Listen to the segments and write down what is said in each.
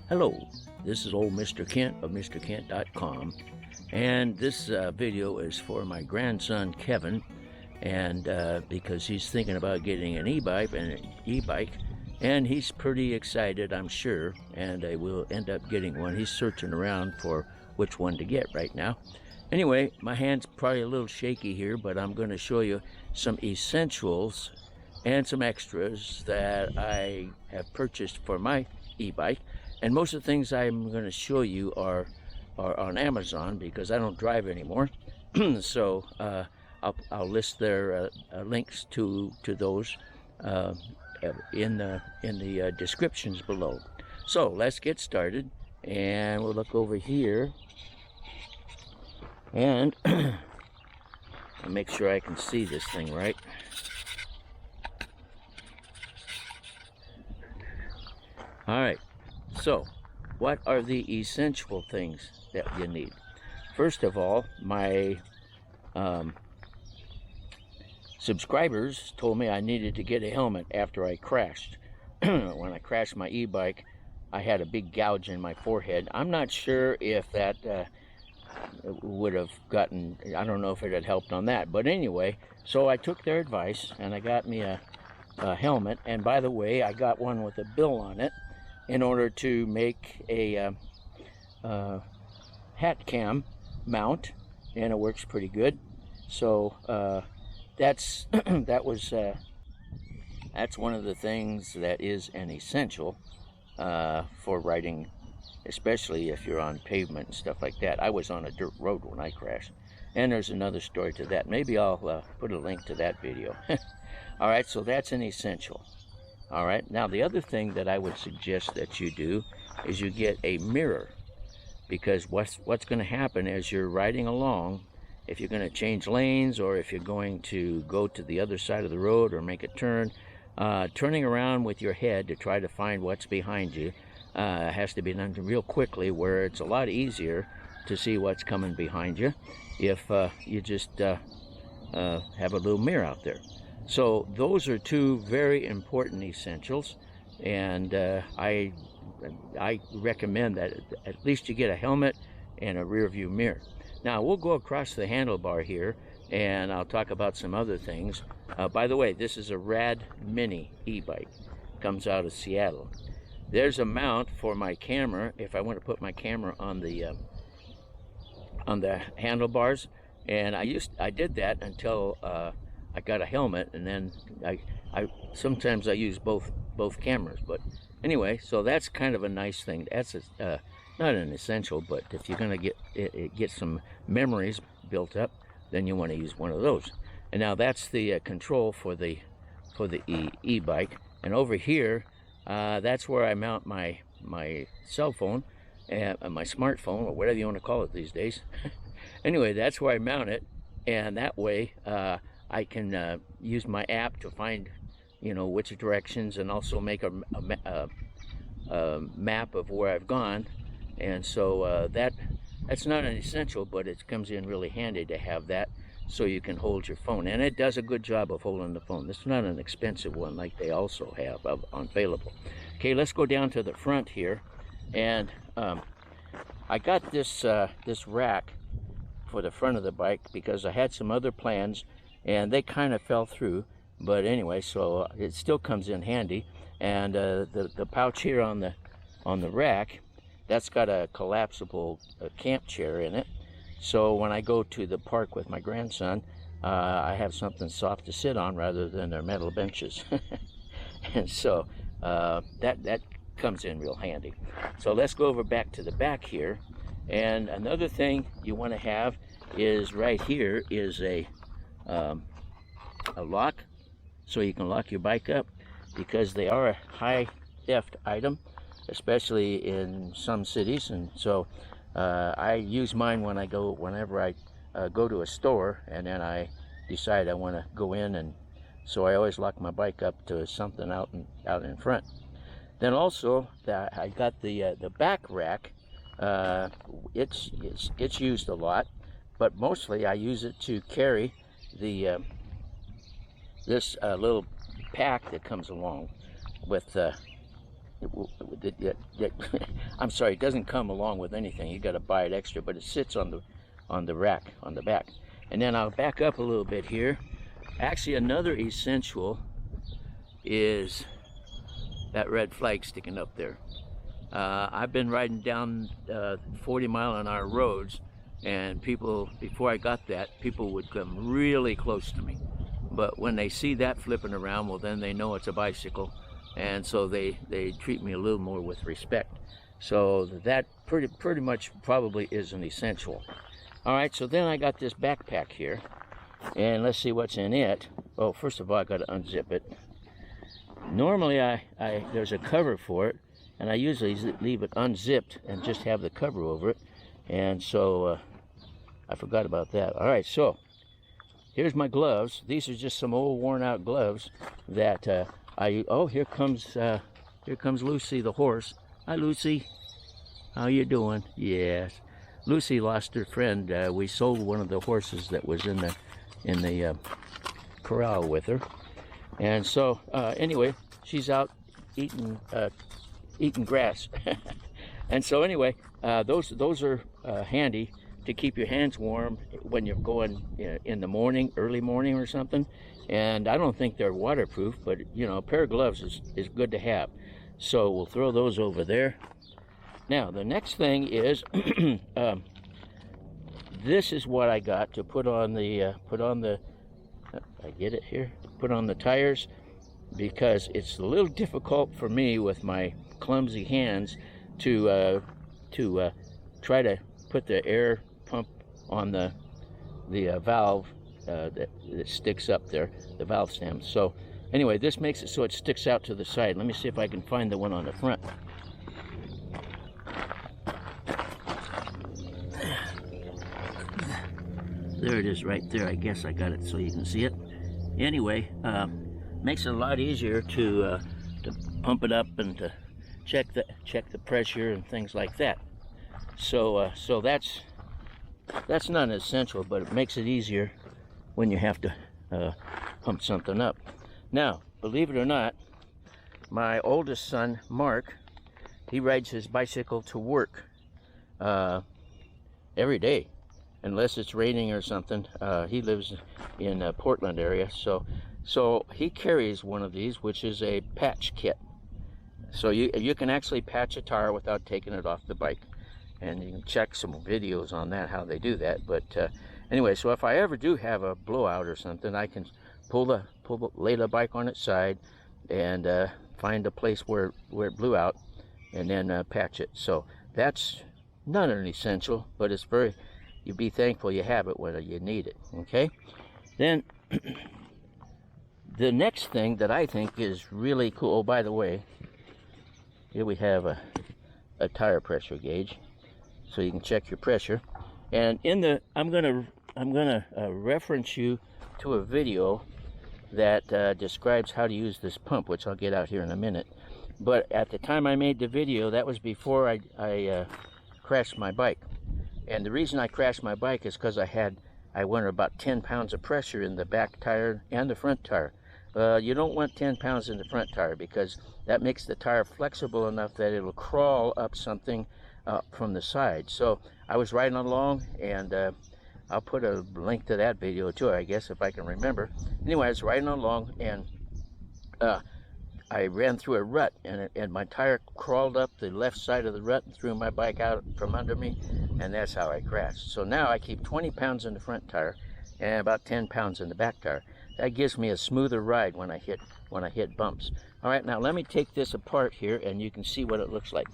Hello, this is old Mr. Kent of MrKent.com, and this video is for my grandson Kevin, and because he's thinking about getting an e-bike, and he's pretty excited, I'm sure, and will end up getting one. He's searching around for which one to get right now. Anyway, my hand's probably a little shaky here, but I'm going to show you some essentials and some extras that I have purchased for my e-bike. And most of the things I'm going to show you are on Amazon because I don't drive anymore. So I'll list their links to those in the descriptions below. So let's get started, and we'll look over here and I'll make sure I can see this thing right. All right. So, what are the essential things that you need? First of all, my subscribers told me I needed to get a helmet after I crashed. When I crashed my e-bike, I had a big gouge in my forehead. I'm not sure if that would have gotten, I don't know if it had helped on that. But anyway, so I took their advice and I got me a helmet. And by the way, I got one with a bill on it, in order to make a hat cam mount, and it works pretty good. So that's that's one of the things that is an essential for riding, especially if you're on pavement and stuff like that. I was on a dirt road when I crashed, and there's another story to that. Maybe I'll put a link to that video. All right, so that's an essential. All right, now the other thing that I would suggest that you do is you get a mirror, because what's going to happen as you're riding along, if you're going to change lanes or if you're going to go to the other side of the road or make a turn, turning around with your head to try to find what's behind you has to be done real quickly, where it's a lot easier to see what's coming behind you if you just have a little mirror out there. So those are two very important essentials, and I recommend that at least you get a helmet and a rear view mirror. Now we'll go across the handlebar here, and I'll talk about some other things. By the way, this is a Rad Mini e-bike. Comes out of Seattle. There's a mount for my camera if I want to put my camera on the handlebars, and I did that until I got a helmet, and then I sometimes I use both cameras. But anyway, so that's kind of a nice thing. That's not an essential, but if you're going to get some memories built up, then you want to use one of those. And now that's the control for the e-bike. And over here, that's where I mount my cell phone, my smartphone, or whatever you want to call it these days. Anyway, that's where I mount it, and that way I can use my app to find, which directions, and also make a map of where I've gone. And so that's not an essential, but it comes in really handy to have that, so you can hold your phone. And it does a good job of holding the phone. This is not an expensive one like they also have available. Okay, let's go down to the front here, and I got this rack for the front of the bike because I had some other plans and they kind of fell through. But anyway, so it still comes in handy. And the pouch here on the rack, that's got a collapsible camp chair in it. So when I go to the park with my grandson, I have something soft to sit on rather than their metal benches. And so that comes in real handy. So let's go over back to the back here. And another thing you want to have is right here is a lock, so you can lock your bike up, because they are a high theft item, especially in some cities. And so I use mine whenever I go to a store, and then I decide I want to go in, and so I always lock my bike up to something out in front. Then also I got the back rack. It's used a lot, but mostly I use it to carry the this little pack that comes along with I'm sorry, it doesn't come along with anything. You got to buy it extra, but it sits on the rack on the back. And then I'll back up a little bit here. Actually, another essential is that red flag sticking up there. I've been riding down 40-mile-an-hour roads, and people, before I got that, people would come really close to me. But when they see that flipping around, well, then they know it's a bicycle, and so they treat me a little more with respect. So that pretty much probably is an essential. All right, so then I got this backpack here, and let's see what's in it. Oh, first of all, I got to unzip it. Normally, there's a cover for it, and I usually leave it unzipped and just have the cover over it. And so I forgot about that. All right, so here's my gloves. These are just some old worn-out gloves that oh, here comes Lucy the horse. Hi, Lucy. How you doing? Yes. Lucy lost her friend. We sold one of the horses that was in the corral with her, and so anyway, she's out eating grass. And so anyway, those are handy to keep your hands warm when you're going in the morning, early morning or something. And I don't think they're waterproof, but you know, a pair of gloves is good to have. So we'll throw those over there. Now the next thing is this is what I got to put on the I get it here, put on the tires, because it's a little difficult for me with my clumsy hands to try to put the air pump on the valve that sticks up there, the valve stem. So anyway, this makes it so it sticks out to the side. Let me see if I can find the one on the front. There it is right there. I guess I got it so you can see it. Anyway, makes it a lot easier to pump it up and to check the pressure and things like that. So so that's not an essential, but it makes it easier when you have to pump something up. Now, believe it or not, my oldest son, Mark, he rides his bicycle to work every day, unless it's raining or something. He lives in Portland area, so he carries one of these, which is a patch kit. So you can actually patch a tire without taking it off the bike, and you can check some videos on that, how they do that. But anyway, so if I ever do have a blowout or something, I can lay the bike on its side and find a place where it blew out, and then patch it. So that's not an essential, but it's very, you'd be thankful you have it when you need it. Okay, then the next thing that I think is really cool, oh, by the way, here we have a tire pressure gauge, so you can check your pressure. And I'm gonna reference you to a video that describes how to use this pump, which I'll get out here in a minute. But at the time I made the video, that was before I crashed my bike. And the reason I crashed my bike is because I went about 10 pounds of pressure in the back tire and the front tire. You don't want 10 pounds in the front tire, because that makes the tire flexible enough that it'll crawl up something from the side. So I was riding along, and I'll put a link to that video too, I guess, if I can remember. Anyway, I was riding along, and I ran through a rut, and my tire crawled up the left side of the rut and threw my bike out from under me, and that's how I crashed. So now I keep 20 pounds in the front tire and about 10 pounds in the back tire. That gives me a smoother ride when I hit bumps. All right, now let me take this apart here, and you can see what it looks like.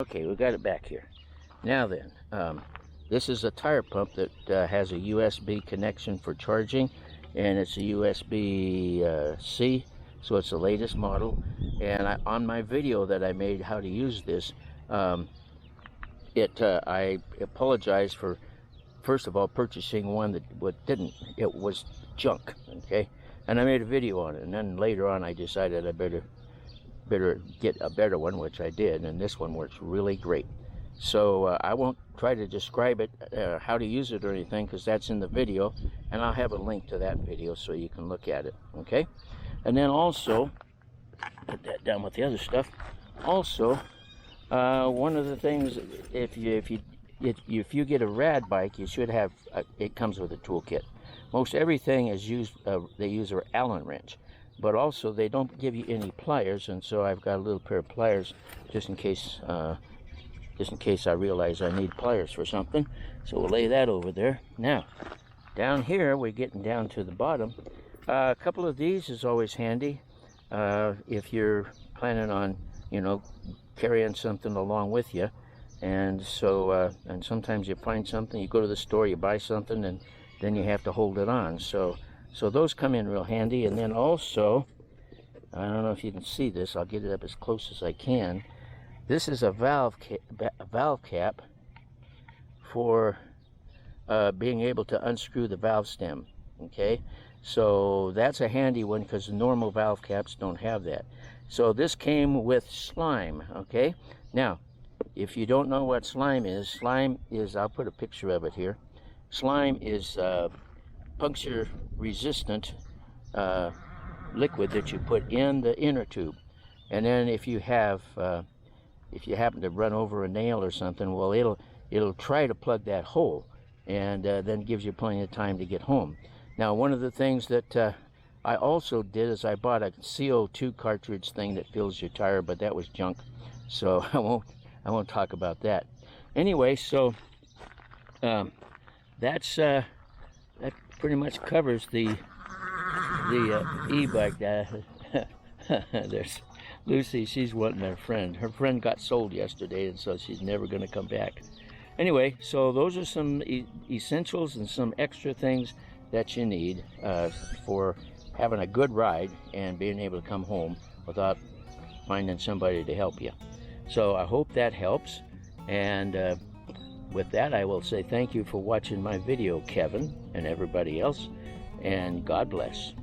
Okay, we got it back here. Now then, this is a tire pump that has a USB connection for charging, and it's a USB-C, so it's the latest model. And on my video that I made how to use this, I apologize for, first of all, purchasing one that it was junk, okay? And I made a video on it, and then later on I decided I better get a better one, which I did, and this one works really great. So I won't try to describe it, how to use it or anything, because that's in the video, and I'll have a link to that video so you can look at it, okay? And then also, put that down with the other stuff. Also, one of the things, if you get a rad bike, you should have it comes with a toolkit. Most everything is used. They use an Allen wrench, but also they don't give you any pliers, and so I've got a little pair of pliers just in case. Just in case I realize I need pliers for something. So we'll lay that over there. Now, down here, we're getting down to the bottom. A couple of these is always handy if you're planning on, you know, carrying something along with you. And so, and sometimes you find something, you go to the store, you buy something, and then you have to hold it on. So those come in real handy. And then also, I don't know if you can see this, I'll get it up as close as I can. This is a valve cap for being able to unscrew the valve stem. Okay, so that's a handy one because the normal valve caps don't have that. So this came with slime. Okay, now if you don't know what slime is, I'll put a picture of it here. Slime is puncture resistant liquid that you put in the inner tube, and then if you happen to run over a nail or something, well, it'll try to plug that hole, and then gives you plenty of time to get home. Now, one of the things that I also did is I bought a CO2 cartridge thing that fills your tire, but that was junk, so I won't talk about that. Anyway, so that pretty much covers the e-bike. There's Lucy, she's wanting her friend. Her friend got sold yesterday, and so she's never going to come back. Anyway, so those are some essentials and some extra things that you need for having a good ride and being able to come home without finding somebody to help you. So I hope that helps. And with that, I will say thank you for watching my video, Kevin, and everybody else. And God bless.